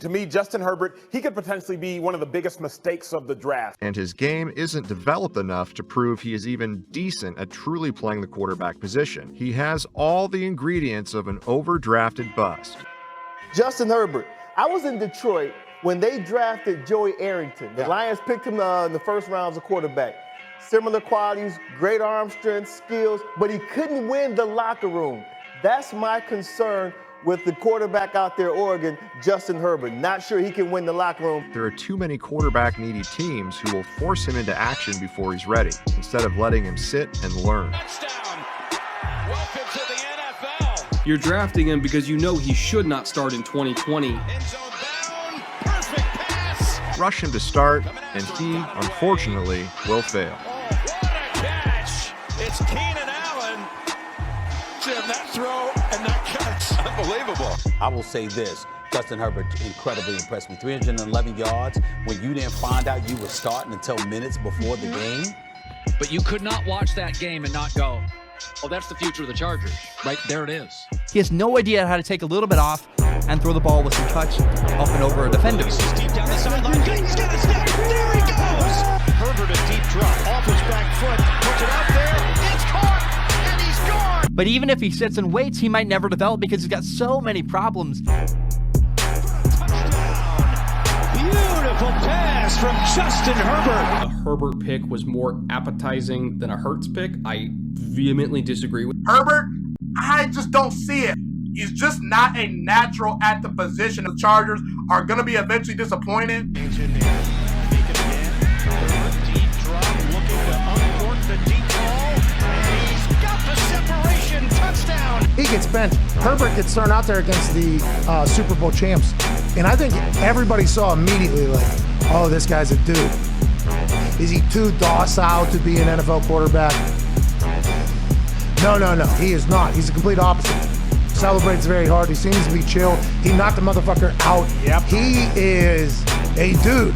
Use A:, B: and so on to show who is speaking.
A: To me, Justin Herbert, he could potentially be one of the biggest mistakes of the draft.
B: And his game isn't developed enough to prove he is even decent at truly playing the quarterback position. He has all the ingredients of an overdrafted bust.
C: Justin Herbert. I was in Detroit when they drafted Joey Arrington. The Lions picked him in the first round as a quarterback. Similar qualities, great arm strength, skills, but he couldn't win the locker room. That's my concern with the quarterback out there, Oregon, Justin Herbert. Not sure he can win the locker room.
B: There are too many quarterback-needy teams who will force him into action before he's ready, instead of letting him sit and learn.
D: Touchdown. Welcome to the NFL.
E: You're drafting him because you know he should not start in 2020.
D: End zone bound. Perfect pass.
B: Rush him to start, and he, unfortunately, will fail.
D: Oh, what a catch. It's Keenan Allen. Jim, that throw and that catch. Unbelievable.
F: I will say this. Justin Herbert incredibly impressed me. 311 yards when you didn't find out you were starting until minutes before the game.
G: But you could not watch that game and not go, oh, that's the future of the Chargers. Right there it is.
H: He has no idea how to take a little bit off and throw the ball with some touch up and over a defender.
D: He's deep down the sideline. He's got a step. There he goes. Herbert, a deep drop off his back foot. Puts it out there. It's caught. And he's gone.
H: But even if he sits and waits, he might never develop because he's got so many problems.
D: Beautiful pass from Justin Herbert.
E: The Herbert pick was more appetizing than a Hurts pick. I vehemently disagree with
I: Herbert. I just don't see it. He's just not a natural at the position. The Chargers are going to be eventually disappointed.
D: Deep drop, looking to uncork the deep ball. And he's got the separation. Touchdown.
J: He gets bent. Herbert gets thrown out there against the Super Bowl champs. And I think everybody saw immediately, like, oh, this guy's a dude. Is he too docile to be an NFL quarterback? No, he is not. He's the complete opposite. Celebrates very hard. He seems to be chill. He knocked the motherfucker out.
I: Yep.
J: He is a dude.